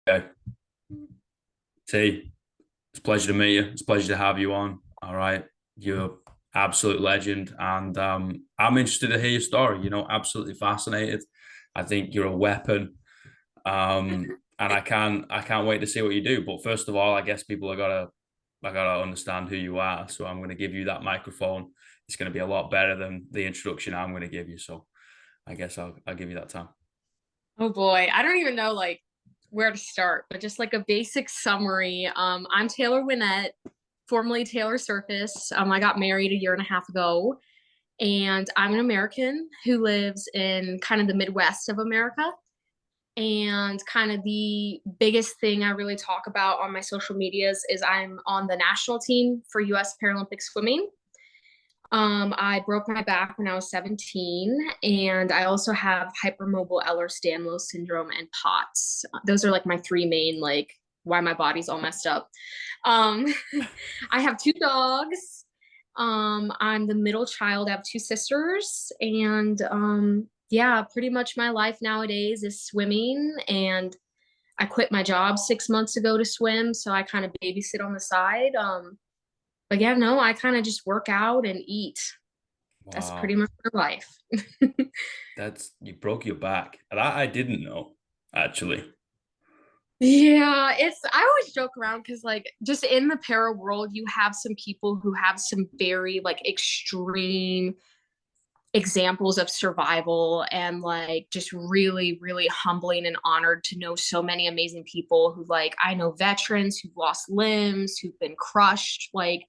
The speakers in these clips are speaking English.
Okay. T, it's a pleasure to meet you. It's a pleasure to have you on. All right. You're absolute legend. And I'm interested to hear your story. Absolutely fascinated. I think you're a weapon. And I can't wait to see what you do. But first of all, I guess people are I gotta understand who you are. So I'm gonna give you that microphone. It's gonna be a lot better than the introduction I'm gonna give you. So I guess I'll give you that time. Oh boy, I don't even know where to start, but just like a basic summary. I'm Taylor Winnett, formerly Taylor Surface. I got married a year and a half ago, and I'm an American who lives in kind of the Midwest of America. And kind of the biggest thing I really talk about on my social medias is I'm on the national team for US Paralympic swimming. I broke my back when I was 17, and I also have hypermobile Ehlers-Danlos syndrome and POTS. Those are like my three main, like, why my body's all messed up. Um, I have two dogs. I'm the middle child. I have two sisters, and yeah, pretty much my life nowadays is swimming. And I quit my job 6 months ago to swim, so I kind of babysit on the side. But yeah, no, I kind of just work out and eat. That's pretty Wow. much my life. That's you broke your back. That I didn't know, actually. Yeah, I always joke around because like just in the para world, you have some people who have some very like extreme examples of survival and like just really, really humbling and honored to know so many amazing people who like I know veterans who've lost limbs, who've been crushed, like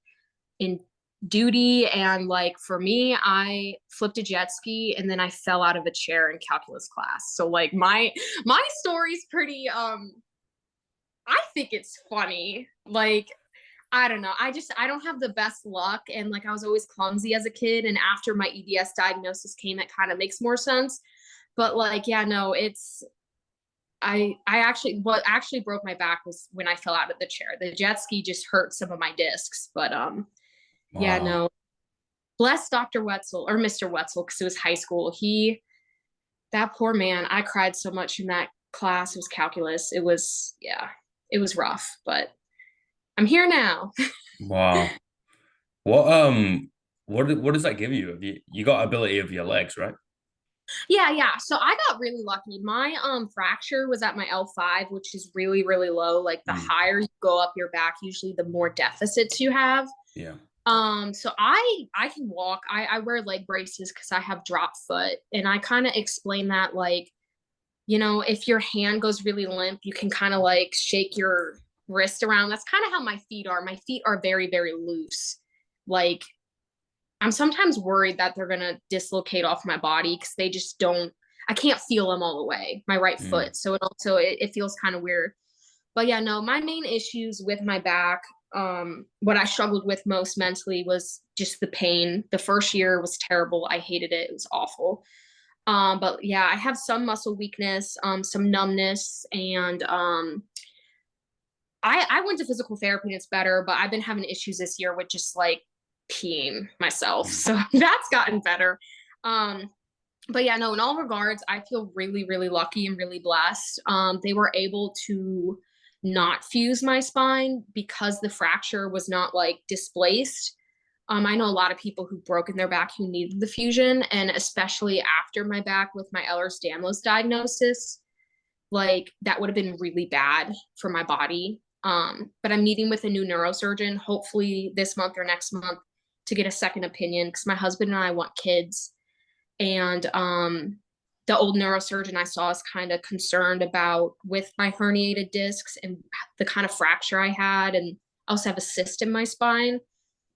in duty. And like for me, I flipped a jet ski and then I fell out of a chair in calculus class. So like my story's pretty I think it's funny. Like I don't know. I don't have the best luck, and like I was always clumsy as a kid, and after my EDS diagnosis came it kind of makes more sense. But like yeah, no, it's I actually what actually broke my back was when I fell out of the chair. The jet ski just hurt some of my discs, but yeah, Wow. no, bless Dr. Wetzel or Mr. Wetzel because it was high school. That poor man, I cried so much in that class. It was calculus. It was, yeah, it was rough, but I'm here now. Wow. What does that give you? You got ability of your legs, right? Yeah, yeah. So I got really lucky. My fracture was at my L5, which is really, really low. Like the Mm, higher you go up your back, usually the more deficits you have. yeah. So I can walk. I wear leg braces because I have drop foot. And I kind of explain that like if your hand goes really limp, you can kind of like shake your wrist around. That's kind of how my feet are. My feet are very, very loose. Like I'm sometimes worried that they're gonna dislocate off my body because they just don't. I can't feel them all the way. My right Mm, foot, so it feels kind of weird. But yeah, no, my main issues with my back, what I struggled with most mentally was just the pain. The first year was terrible. I hated it. It was awful. But yeah, I have some muscle weakness, some numbness, and I went to physical therapy and it's better, but I've been having issues this year with just like peeing myself. mm. So that's gotten better. Um, but yeah, no, in all regards, I feel really, really lucky and really blessed. They were able to not fuse my spine because the fracture was not like displaced. I know a lot of people who've broken their back who needed the fusion, and especially after my back with my Ehlers-Danlos diagnosis, like that would have been really bad for my body. But I'm meeting with a new neurosurgeon, hopefully this month or next month, to get a second opinion because my husband and I want kids. And the old neurosurgeon I saw is kind of concerned about with my herniated discs and the kind of fracture I had, and I also have a cyst in my spine.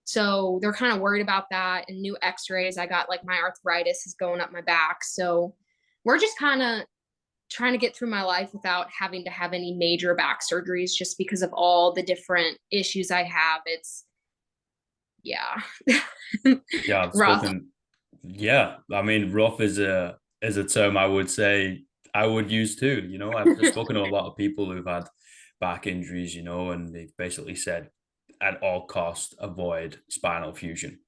So they're kind of worried about that and new x-rays. I got like my arthritis is going up my back. So we're just kind of trying to get through my life without having to have any major back surgeries just because of all the different issues I have. It's yeah. Yeah, I've Rough. spoken. Yeah, I mean, rough is a term I would say I would use too. I've just spoken to a lot of people who've had back injuries, and they've basically said at all cost avoid spinal fusion.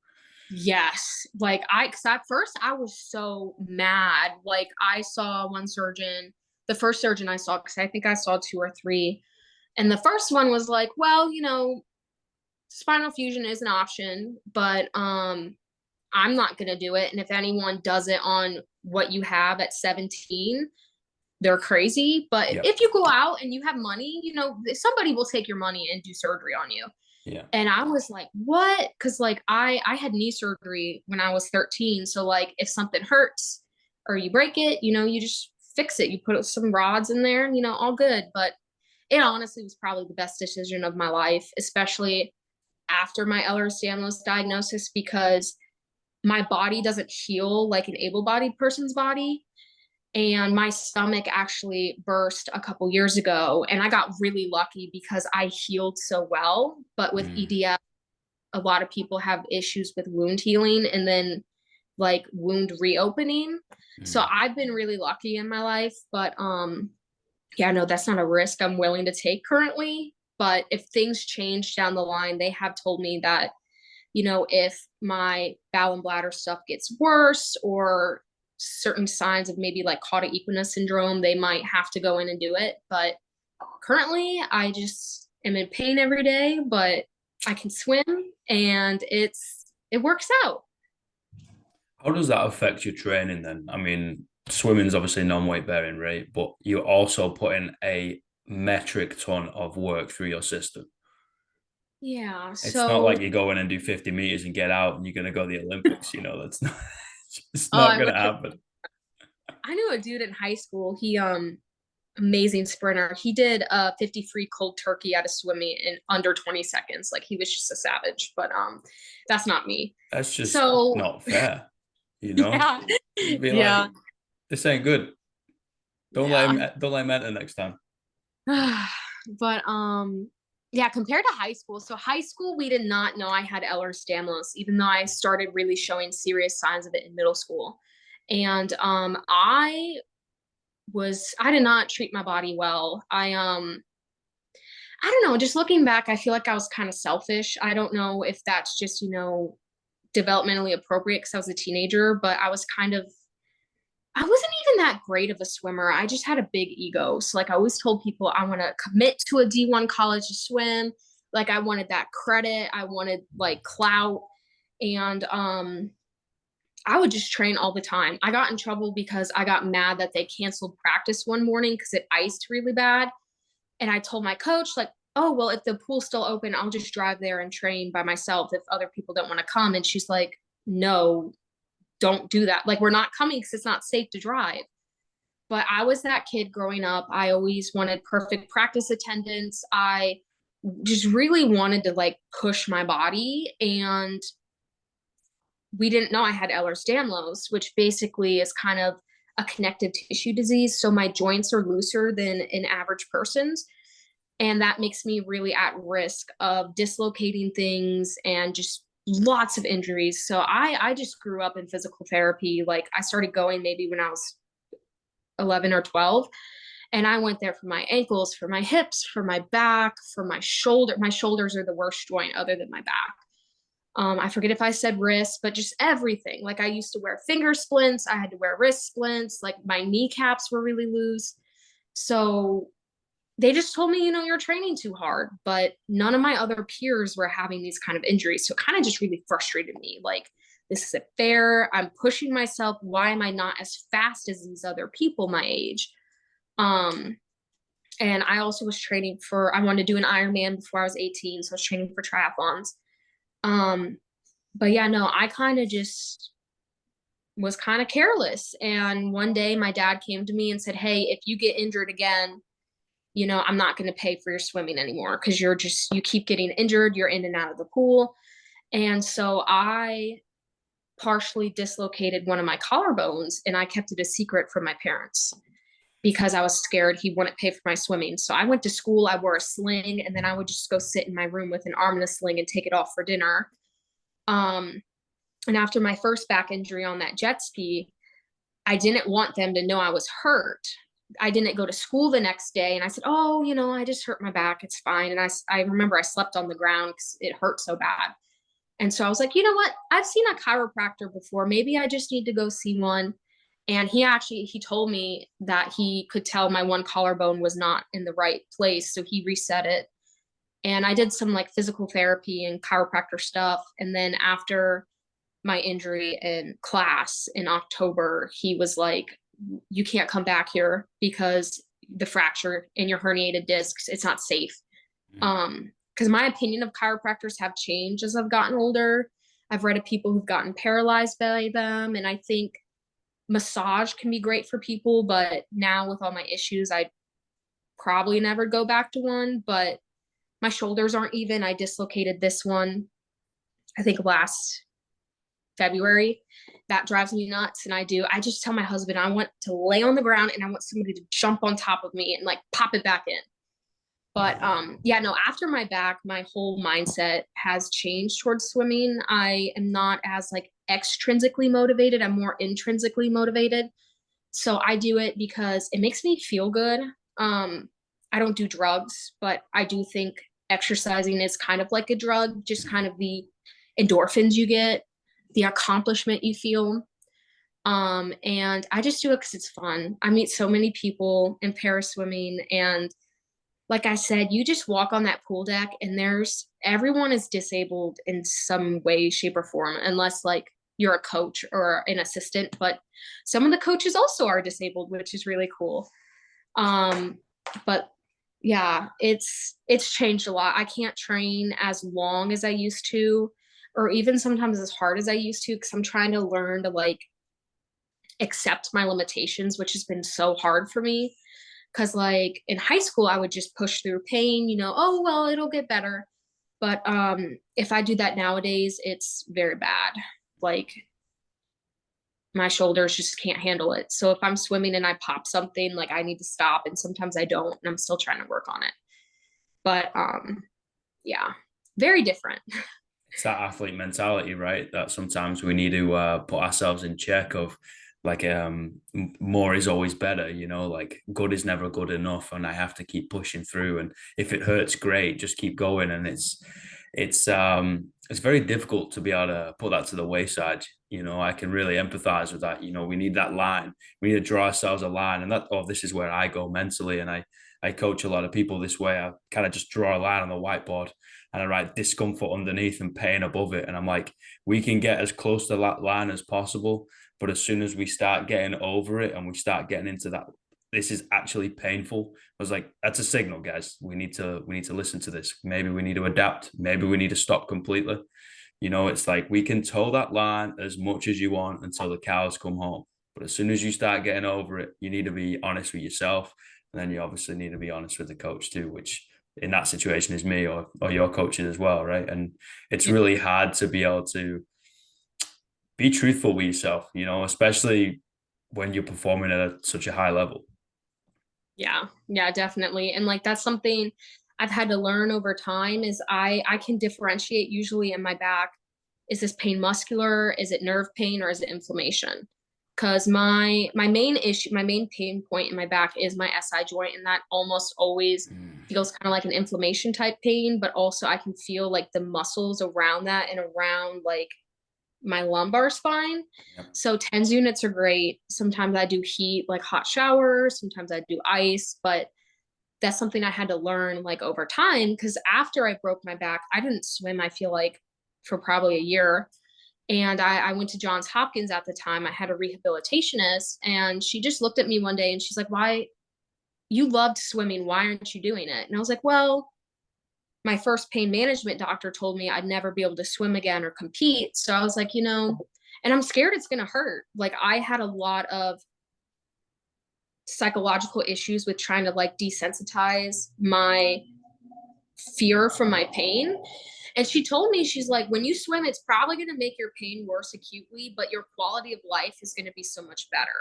Yes. Like cause at first I was so mad. Like I saw one surgeon the first surgeon I saw, because I think I saw two or three. And the first one was like, well, spinal fusion is an option, but I'm not going to do it. And if anyone does it on what you have at 17, they're crazy. But Yeah. if you go out and you have money, somebody will take your money and do surgery on you. Yeah. And I was like, what? Because like I had knee surgery when I was 13. So like if something hurts or you break it, you just fix it. You put some rods in there and all good. But it honestly was probably the best decision of my life, especially after my Ehlers-Danlos diagnosis, because my body doesn't heal like an able-bodied person's body. And my stomach actually burst a couple years ago, and I got really lucky because I healed so well. But with Mm. EDS, a lot of people have issues with wound healing and then like wound reopening. So Mm. I've been really lucky in my life, but yeah, no, that's not a risk I'm willing to take currently. But if things change down the line, they have told me that, if my bowel and bladder stuff gets worse or certain signs of maybe like cauda equina syndrome, they might have to go in and do it. But currently, I just am in pain every day, but I can swim and it works out. How does that affect your training then? I mean, swimming's obviously non-weight bearing, right? But you're also putting a metric ton of work through your system. Yeah. It's not So, like you go in and do 50 meters and get out and you're going to go to the Olympics. That's not, it's oh, not I going wish to happen. I knew a dude in high school. He amazing sprinter. He did a 50 free cold turkey out of swimming in under 20 seconds. Like he was just a savage, but that's not me. That's just So not fair. yeah. It'd be Yeah. like, this ain't good. Yeah. Don't let him enter next time. But yeah, compared to high school. So high school, we did not know I had Ehlers-Danlos, even though I started really showing serious signs of it in middle school. And I did not treat my body well. I don't know, just looking back, I feel like I was kind of selfish. I don't know if that's just, developmentally appropriate because I was a teenager, but I wasn't even that great of a swimmer. I just had a big ego. So like I always told people I want to commit to a D1 college to swim. Like I wanted that credit. I wanted like clout. And I would just train all the time. I got in trouble because I got mad that they canceled practice one morning because it iced really bad. And I told my coach, like, oh, well, if the pool's still open, I'll just drive there and train by myself if other people don't want to come. And she's like, no, don't do that. Like, we're not coming because it's not safe to drive. But I was that kid growing up. I always wanted perfect practice attendance. I just really wanted to like push my body. And we didn't know I had Ehlers-Danlos, which basically is kind of a connective tissue disease. So my joints are looser than an average person's. And that makes me really at risk of dislocating things and just lots of injuries. So I just grew up in physical therapy. Like I started going maybe when I was 11 or 12. And I went there for my ankles, for my hips, for my back, for my shoulder. My shoulders are the worst joint other than my back. I forget if I said wrist, but just everything. Like I used to wear finger splints. I had to wear wrist splints. Like my kneecaps were really loose. So they just told me, you're training too hard, but none of my other peers were having these kind of injuries. So it kind of just really frustrated me. Like, this isn't fair. I'm pushing myself. Why am I not as fast as these other people my age? Um, and I also was training I wanted to do an Ironman before I was 18. So I was training for triathlons. Um, but yeah, no, I kind of just was kind of careless. And one day my dad came to me and said, hey, if you get injured again, I'm not going to pay for your swimming anymore because you keep getting injured. You're in and out of the pool. And so I partially dislocated one of my collarbones and I kept it a secret from my parents because I was scared he wouldn't pay for my swimming. So I went to school, I wore a sling, and then I would just go sit in my room with an arm in a sling and take it off for dinner. Um, and after my first back injury on that jet ski, I didn't want them to know I was hurt. I didn't go to school the next day and I said, oh, I just hurt my back. It's fine. And I remember I slept on the ground because it hurt so bad. And so I was like, you know what? I've seen a chiropractor before. Maybe I just need to go see one. And he told me that he could tell my one collarbone was not in the right place, so he reset it. And I did some like physical therapy and chiropractor stuff. And then after my injury in class in October, he was like, you can't come back here because the fracture in your herniated discs, it's not safe. Because my opinion of chiropractors have changed as I've gotten older. I've read of people who've gotten paralyzed by them, and I think massage can be great for people, but now with all my issues, I'd probably never go back to one. But my shoulders aren't even. I dislocated this one, I think last February. That drives me nuts. And I just tell my husband, I want to lay on the ground and I want somebody to jump on top of me and like pop it back in. But yeah, no, after my back, my whole mindset has changed towards swimming. I am not as like extrinsically motivated. I'm more intrinsically motivated. So I do it because it makes me feel good. I don't do drugs, but I do think exercising is kind of like a drug, just kind of the endorphins you get, the accomplishment you feel. And I just do it because it's fun. I meet so many people in para swimming, and like I said, you just walk on that pool deck and there's everyone is disabled in some way, shape, or form, unless like you're a coach or an assistant. But some of the coaches also are disabled, which is really cool. Um, but yeah, it's changed a lot. I can't train as long as I used to, or even sometimes as hard as I used to, because I'm trying to learn to like accept my limitations, which has been so hard for me. Because like in high school, I would just push through pain, oh well, it'll get better. But if I do that nowadays, it's very bad. Like my shoulders just can't handle it. So if I'm swimming and I pop something, like I need to stop, and sometimes I don't, and I'm still trying to work on it. But yeah, very different. It's that athlete mentality, right? That sometimes we need to put ourselves in check of like more is always better, like good is never good enough, and I have to keep pushing through. And if it hurts, great, just keep going. And it's very difficult to be able to put that to the wayside. I can really empathize with that. We need that line. We need to draw ourselves a line, and this is where I go mentally, and I coach a lot of people this way. I kind of just draw a line on the whiteboard and I write discomfort underneath and pain above it. And I'm like, we can get as close to that line as possible. But as soon as we start getting over it and we start getting into that, this is actually painful. I was like, that's a signal, guys. We need to listen to this. Maybe we need to adapt. Maybe we need to stop completely. It's like we can toe that line as much as you want until the cows come home. But as soon as you start getting over it, you need to be honest with yourself. And then you obviously need to be honest with the coach too, which in that situation is me or your coaches as well, right? And it's really hard to be able to be truthful with yourself, especially when you're performing at such a high level. Yeah, definitely. And like that's something I've had to learn over time is I can differentiate usually in my back. Is this pain muscular? Is it nerve pain or is it inflammation? Because my main issue, my main pain point in my back is my SI joint, and that almost always feels kind of like an inflammation type pain, but also I can feel like the muscles around that and around like my lumbar spine. Yep. So TENS units are great. Sometimes I do heat, like hot showers. Sometimes I do ice, but that's something I had to learn like over time because after I broke my back, I didn't swim, I feel like, for probably a year. And I went to Johns Hopkins at the time. I had a rehabilitationist, and she just looked at me one day and she's like, why you loved swimming? Why aren't you doing it? And I was like, well, my first pain management doctor told me I'd never be able to swim again or compete. So I was like, and I'm scared it's going to hurt. Like I had a lot of psychological issues with trying to like desensitize my fear from my pain. And she told me, she's like, when you swim, it's probably going to make your pain worse acutely, but your quality of life is going to be so much better.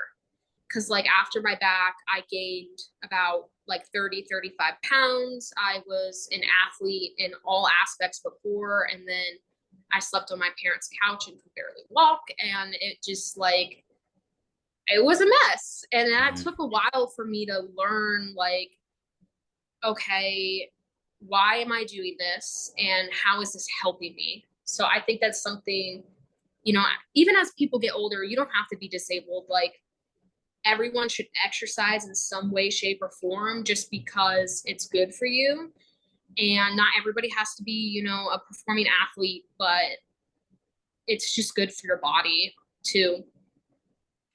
Because like after my back, I gained about like 30-35 pounds. I was an athlete in all aspects before, and then I slept on my parents' couch and could barely walk, and it just like it was a mess. And that took a while for me to learn like, okay, why am I doing this and how is this helping me? So I think that's something, even as people get older, you don't have to be disabled. Like everyone should exercise in some way, shape, or form just because it's good for you. And not everybody has to be, a performing athlete, but it's just good for your body too.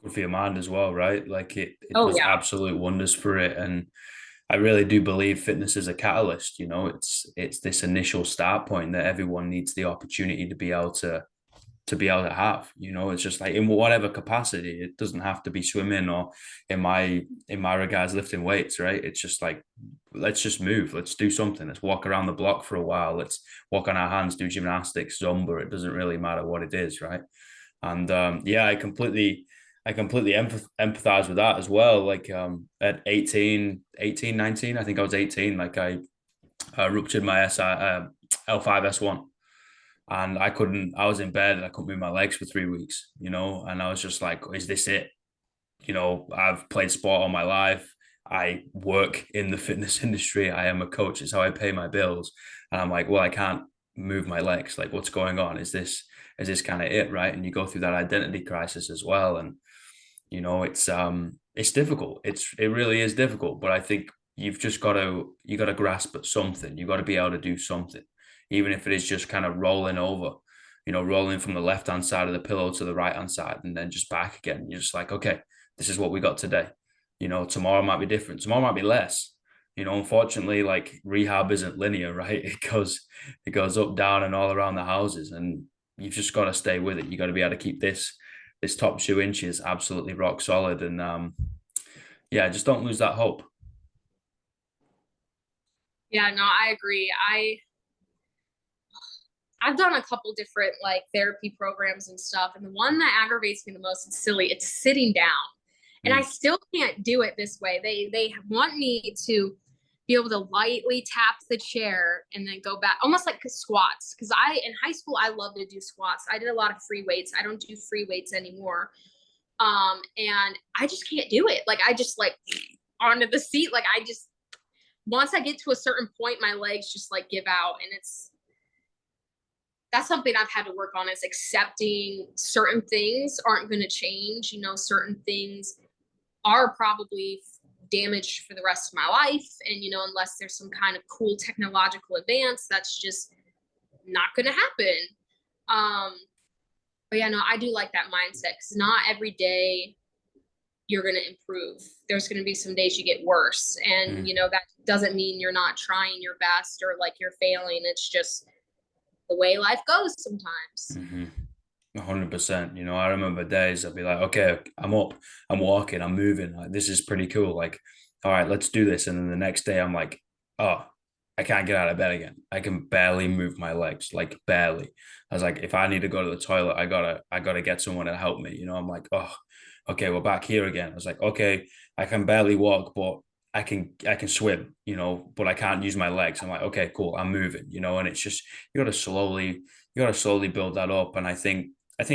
Good for your mind as well, right? Like it Oh does yeah. absolute wonders for it. And I really do believe fitness is a catalyst. It's this initial start point that everyone needs the opportunity to be able to have. It's just like in whatever capacity. It doesn't have to be swimming or in my regards lifting weights, right? It's just like, let's just move, let's do something, let's walk around the block for a while, let's walk on our hands, do gymnastics, zumba. It doesn't really matter what it is, right? And yeah, I completely empathize with that as well. Like at 19, I think I was 18, like I ruptured my L5S1, and I was in bed and I couldn't move my legs for 3 weeks, and I was just like, is this it? I've played sport all my life. I work in the fitness industry. I am a coach. It's how I pay my bills. And I'm like, well, I can't move my legs. Like, what's going on? Is this kind of it? Right. And you go through that identity crisis as well. And it's difficult. It really is difficult. But I think you got to grasp at something. You got to be able to do something, even if it is just kind of rolling over, rolling from the left hand side of the pillow to the right hand side and then just back again. You're just like, okay, this is what we got today. Tomorrow might be different. Tomorrow might be less. Unfortunately, like rehab isn't linear, right? It goes up, down, and all around the houses, and you've just got to stay with it. You got to be able to keep this top 2 inches absolutely rock solid, and yeah, just don't lose that hope. Yeah, no, I agree. I've done a couple different like therapy programs and stuff, and the one that aggravates me the most is silly. It's sitting down, and I Mm. still can't do it this way. They want me to be able to lightly tap the chair and then go back, almost like squats. Because I in high school I loved to do squats. I did a lot of free weights. I don't do free weights anymore. And I just can't do it. Like I just like onto the seat. Like I just once I get to a certain point, my legs just like give out, and that's something I've had to work on is accepting certain things aren't going to change. Certain things are probably damaged for the rest of my life. And, unless there's some kind of cool technological advance, that's just not going to happen. Um, but yeah, no, I do like that mindset because not every day you're going to improve. There's going to be some days you get worse. And, Mm. that doesn't mean you're not trying your best or like you're failing. It's just the way life goes sometimes. Mm-hmm. 100%. I remember days I'd be like, okay, I'm up, I'm walking, I'm moving. Like, this is pretty cool. Like, all right, let's do this. And then the next day I'm like, oh, I can't get out of bed again. I can barely move my legs, like barely. I was like, if I need to go to the toilet, I gotta get someone to help me. I'm like, oh, okay, we're back here again. I was like, okay, I can barely walk, but I can swim, but I can't use my legs. I'm like, okay, cool, I'm moving, and it's just you gotta slowly build that up. And I think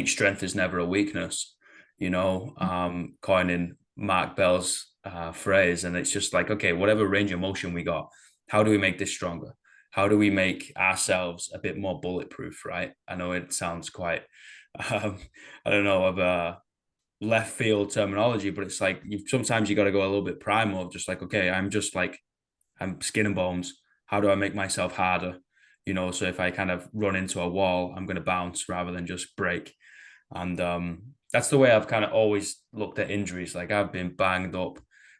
strength is never a weakness, coining Mark Bell's phrase. And it's just like, okay, whatever range of motion we got, how do we make this stronger? How do we make ourselves a bit more bulletproof, right? I know it sounds quite, um, I don't know, of a left field terminology, but it's like sometimes you got to go a little bit primal, just like, okay, I'm skin and bones. How do I make myself harder? So if I kind of run into a wall, I'm going to bounce rather than just break. And that's the way I've kind of always looked at injuries. Like I've been banged up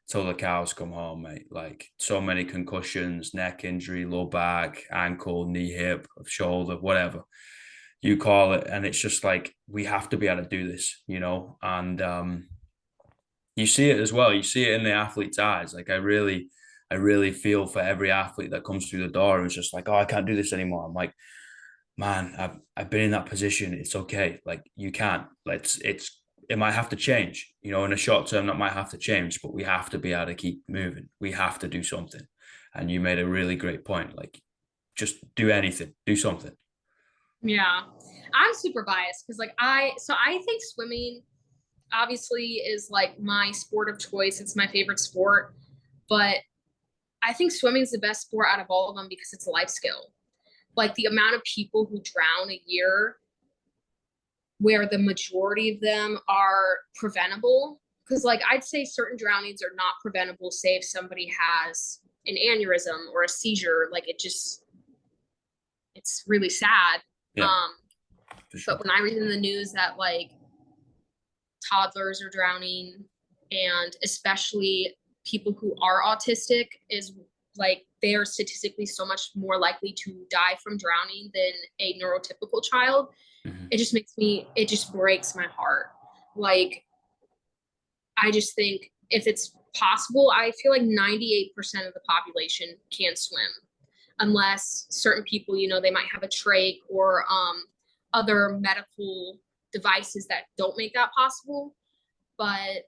till the cows come home, mate. Like so many concussions, neck injury, low back, ankle, knee, hip, shoulder, whatever you call it. And it's just like we have to be able to do this, and you see it as well. You see it in the athlete's eyes. Like I really feel for every athlete that comes through the door and is just like, oh, I can't do this anymore. I'm like, man, I've been in that position. It's okay. Like you can't. It might have to change. In the short term, that might have to change, but we have to be able to keep moving. We have to do something. And you made a really great point. Like, just do anything, do something. Yeah. I'm super biased because I think swimming obviously is like my sport of choice. It's my favorite sport, but I think swimming is the best sport out of all of them because it's a life skill. Like the amount of people who drown a year, where the majority of them are preventable. because like I'd say certain drownings are not preventable, say if somebody has an aneurysm or a seizure, like it's really sad. Yeah, Um, for sure. but when I read in the news that like toddlers are drowning, and especially people who are autistic, is like they are statistically so much more likely to die from drowning than a neurotypical child. Hmm. It just breaks my heart. Like, I just think if it's possible, I feel like 98% of the population can swim, unless certain people, they might have a trach or other medical devices that don't make that possible. But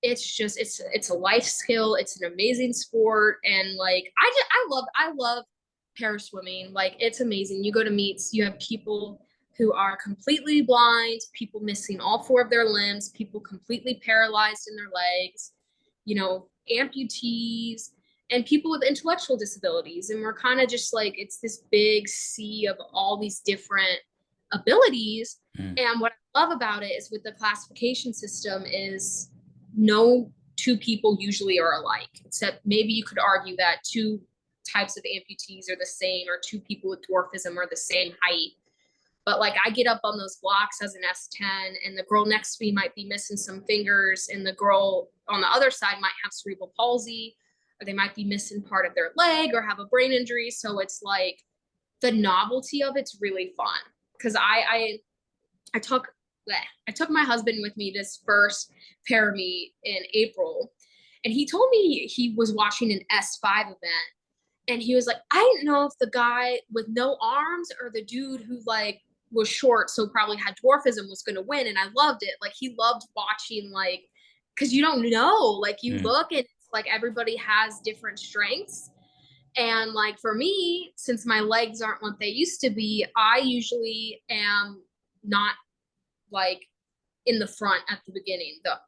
it's a life skill. It's an amazing sport, and like I love paraswimming. Like it's amazing. You go to meets, you have people who are completely blind, people missing all four of their limbs, people completely paralyzed in their legs, amputees, and people with intellectual disabilities. And we're kind of just like it's this big sea of all these different abilities. Mm. And what I love about it is with the classification system is no two people usually are alike, except maybe you could argue that two types of amputees are the same, or two people with dwarfism are the same height. But like I get up on those blocks as an S10, and the girl next to me might be missing some fingers, and the girl on the other side might have cerebral palsy, or they might be missing part of their leg or have a brain injury. So it's like the novelty of it's really fun. Because I took I took my husband with me this first pair meet in April, and he told me he was watching an S5 event, and he was like, I didn't know if the guy with no arms or the dude who like was short, so probably had dwarfism, was going to win. And I loved it. Like he loved watching, like, because you don't know, like you Mm. look and it's like everybody has different strengths. And like for me, since my legs aren't what they used to be, I usually am not like in the front at the beginning. The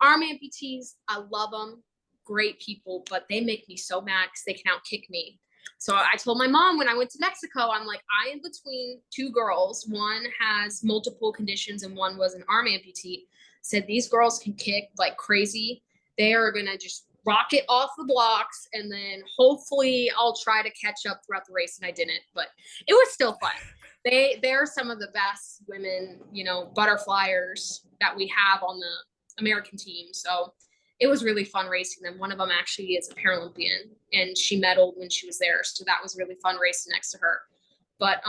arm amputees, I love them, great people, but they make me so mad because they can outkick me. So I told my mom when I went to Mexico, I'm like, I am between two girls. One has multiple conditions and one was an arm amputee. Said these girls can kick like crazy. They are gonna just rocket off the blocks, and then hopefully I'll try to catch up throughout the race. And I didn't, but it was still fun. They're some of the best women, butterflyers that we have on the American team. So it was really fun racing them. One of them actually is a Paralympian, and she medaled when she was there. So that was really fun racing next to her. But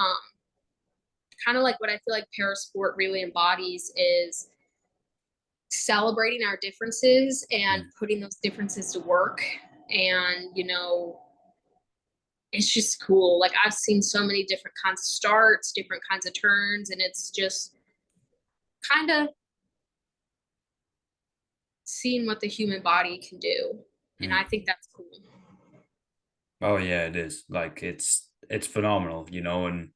kind of like what I feel like parasport really embodies is celebrating our differences and Mm. putting those differences to work. And, it's just cool. Like I've seen so many different kinds of starts, different kinds of turns, and it's just kind of seeing what the human body can do. And I Mm. think that's cool. Oh yeah, it is. Like it's phenomenal, and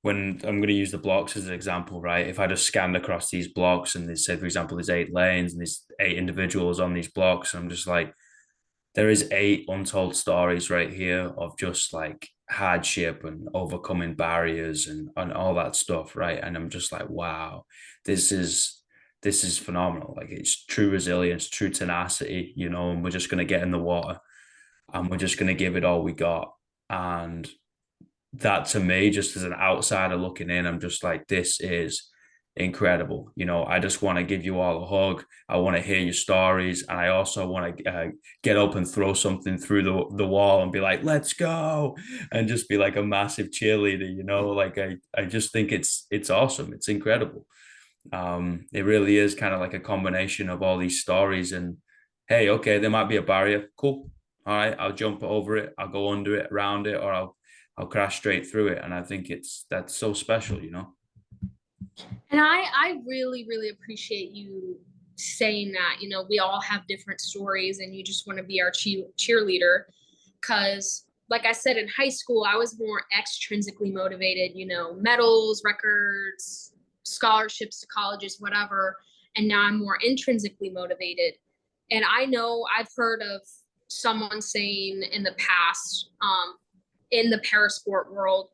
when I'm going to use the blocks as an example, right? If I just scanned across these blocks and they said, for example, there's 8 lanes and there's 8 individuals on these blocks, I'm just like, there is 8 untold stories right here of just like hardship and overcoming barriers and all that stuff, right? And I'm just like, wow, this is this is phenomenal. Like it's true resilience, true tenacity, and we're just going to get in the water and we're just going to give it all we got. And that to me, just as an outsider looking in, I'm just like, this is incredible. I just want to give you all a hug. I want to hear your stories. And I also want to get up and throw something through the wall and be like, let's go. And just be like a massive cheerleader. Like I just think it's awesome. It's incredible. It really is kind of like a combination of all these stories. And hey, okay, there might be a barrier. Cool. All right, I'll jump over it. I'll go under it, around it, or I'll crash straight through it. And I think that's so special. And I really, really appreciate you saying that. We all have different stories, and you just want to be our cheerleader. Because, like I said, in high school, I was more extrinsically motivated, medals, records, scholarships to colleges, whatever. And now I'm more intrinsically motivated. And I know I've heard of someone saying in the past, in the parasport world,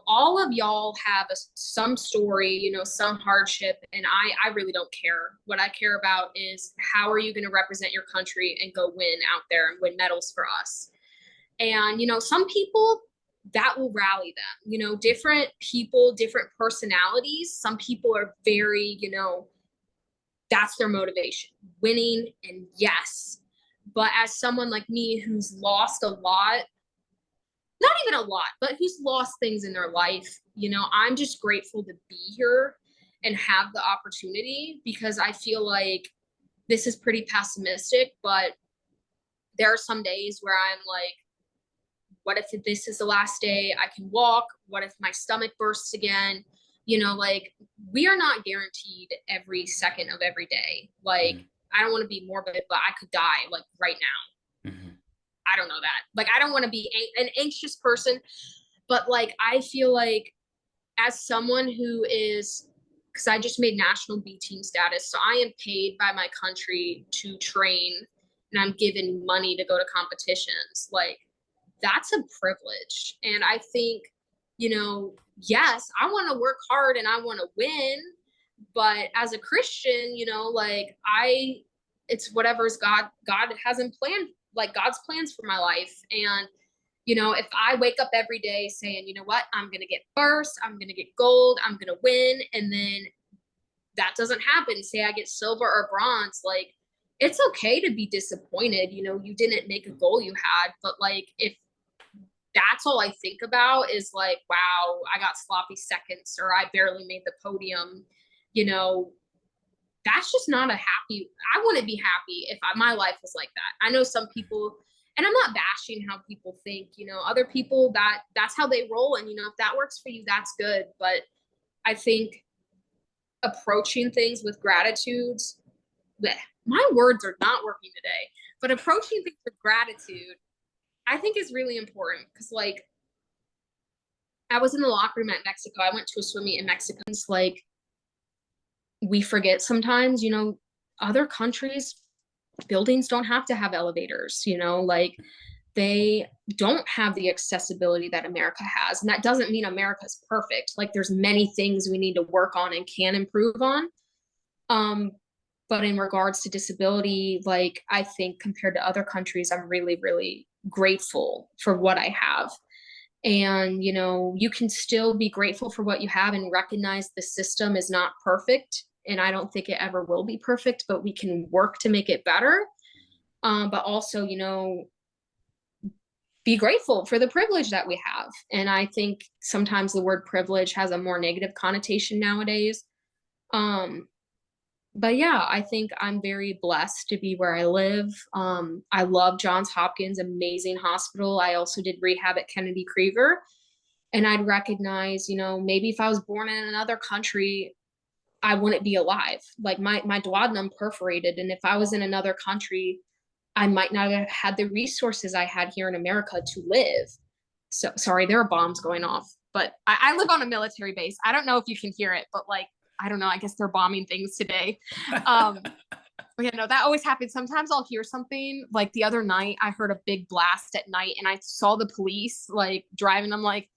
all of y'all have some story, some hardship, and I really don't care. What I care about is how are you going to represent your country and go win out there and win medals for us. And, some people that will rally them, different people, different personalities. Some people are very, that's their motivation, winning and yes. But as someone like me who's lost a lot, not even a lot, but who's lost things in their life, I'm just grateful to be here and have the opportunity, because I feel like this is pretty pessimistic, but there are some days where I'm like, what if this is the last day I can walk? What if my stomach bursts again? Like, we are not guaranteed every second of every day. Like, I don't want to be morbid, but I could die like right now. I don't know that. Like, I don't want to be an anxious person, but like, I feel like as someone who is, because I just made national B team status, so I am paid by my country to train, and I'm given money to go to competitions. Like, that's a privilege. And I think, yes, I want to work hard and I want to win, but as a Christian, like, it's whatever's God hasn't planned, like God's plans for my life. And if I wake up every day saying, you know what, I'm going to get first, I'm going to get gold, I'm going to win, and then that doesn't happen, say I get silver or bronze, like, it's okay to be disappointed. You didn't make a goal you had, but like, if that's all I think about is like, wow, I got sloppy seconds, or I barely made the podium, that's just not I wouldn't be happy if my life was like that. I know some people, and I'm not bashing how people think, other people that's how they roll. And, if that works for you, that's good. But I think approaching things with gratitudes, my words are not working today, but approaching things with gratitude, I think is really important. Because like, I was in the locker room at Mexico. I went to a swim meet in Mexico. It's like, we forget sometimes, other countries, buildings don't have to have elevators, like, they don't have the accessibility that America has. And that doesn't mean America's perfect. Like, there's many things we need to work on and can improve on. But in regards to disability, like, I think compared to other countries, I'm really, really grateful for what I have. And, you can still be grateful for what you have and recognize the system is not perfect. And I don't think it ever will be perfect, but we can work to make it better. But also, be grateful for the privilege that we have. And I think sometimes the word privilege has a more negative connotation nowadays. But yeah, I think I'm very blessed to be where I live. I love Johns Hopkins, amazing hospital. I also did rehab at Kennedy Krieger. And I'd recognize, maybe if I was born in another country, I wouldn't be alive. Like, my duodenum perforated. And if I was in another country, I might not have had the resources I had here in America to live. So sorry, there are bombs going off, but I live on a military base. I don't know if you can hear it, but like, I don't know. I guess they're bombing things today. That always happens. Sometimes I'll hear something. Like the other night, I heard a big blast at night and I saw the police like driving. I'm like,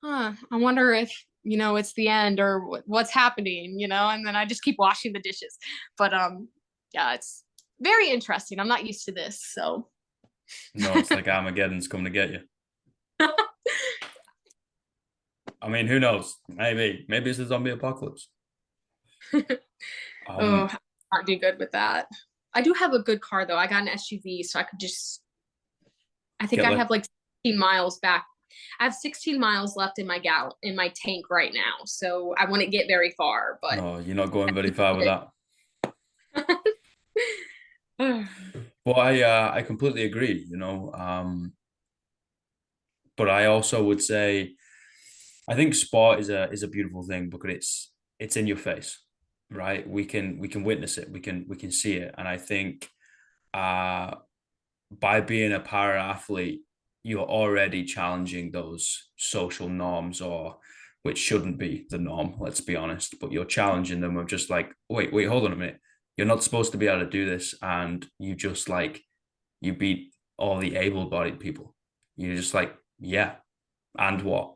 I wonder if, it's the end or what's happening, and then I just keep washing the dishes. But yeah, it's very interesting. I'm not used to this. So no, it's like Armageddon's coming to get you. I mean, who knows? Maybe it's a zombie apocalypse. I can't do good with that. I do have a good car though. I got an SUV, so I could I think I have like 16 miles back. I have 16 miles left in my tank right now, so I wouldn't get very far. But no, you're not going very far with that. Well, I completely agree. But I also would say, I think sport is a beautiful thing because it's in your face, right? We can witness it, we can see it, and I think by being a para athlete, you're already challenging those social norms, or which shouldn't be the norm, let's be honest, but you're challenging them of just like, wait, hold on a minute. You're not supposed to be able to do this. And you just like, you beat all the able-bodied people. You're just like, yeah, and what?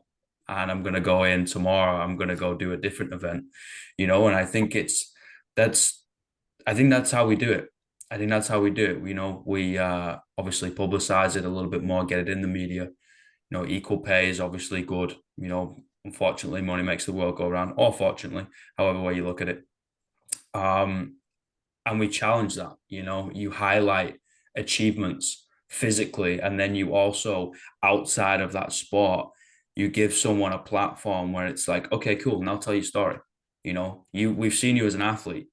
and I'm going to go in tomorrow. I'm going to go do a different event, you know, and that's, I think that's how we do it. I think that's how we do it. You know, we obviously publicize it a little bit more, get it in the media. You know, equal pay is obviously good. You know, unfortunately, money makes the world go round, or fortunately, however way you look at it. Um, and we challenge that. You know, you highlight achievements physically, and then you also, outside of that sport, you give someone a platform where it's like, okay, cool, now tell your story. You know, we've seen you as an athlete.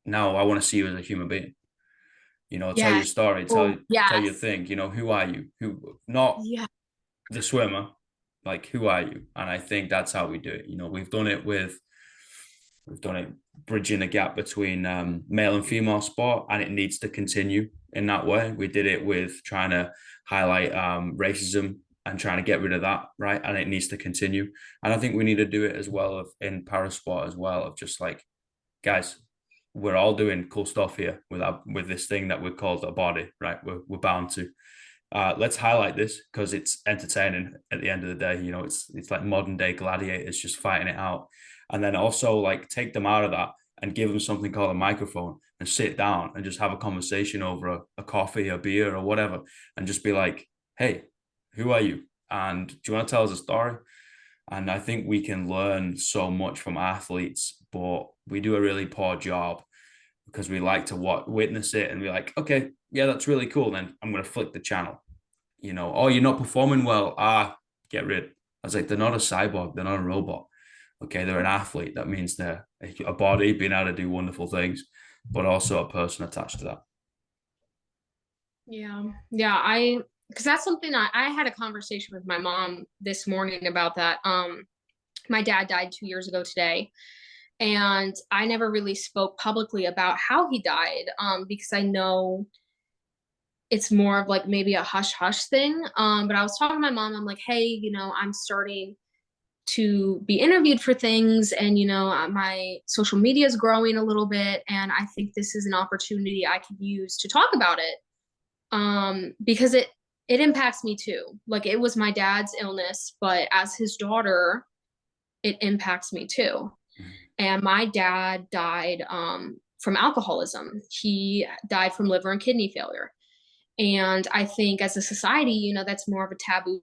Now I want to see you as a human being. You know, tell your Yes. story, Oh, tell your yes. thing. You know, who are you? Who, not Yeah. the swimmer, like who are you? And I think that's how we do it. You know, we've done it bridging a gap between male and female sport, and it needs to continue in that way. We did it with trying to highlight racism and trying to get rid of that, right? And it needs to continue. And I think we need to do it as well of in parasport as well, of just like, guys, we're all doing cool stuff here with this thing that we called a body, right? We're bound to. Let's highlight this because it's entertaining at the end of the day. You know, it's like modern day gladiators just fighting it out. And then also like take them out of that and give them something called a microphone and sit down and just have a conversation over a coffee, a beer, or whatever, and just be like, hey, who are you? And do you want to tell us a story? And I think we can learn so much from athletes, but we do a really poor job because we like to witness it and be like, okay, yeah, that's really cool. Then I'm going to flick the channel. You know, oh, you're not performing well. Get rid. I was like, they're not a cyborg. They're not a robot. Okay, they're an athlete. That means they're a body being able to do wonderful things, but also a person attached to that. Yeah. Yeah. Because that's something I had a conversation with my mom this morning about that. My dad died 2 years ago today, and I never really spoke publicly about how he died, because I know it's more of like maybe a hush hush thing. But I was talking to my mom. I'm like, hey, I'm starting to be interviewed for things, and my social media is growing a little bit, and I think this is an opportunity I could use to talk about it, because it impacts me too. Like, it was my dad's illness, but as his daughter, it impacts me too. And my dad died from alcoholism. He died from liver and kidney failure. And I think as a society, that's more of a taboo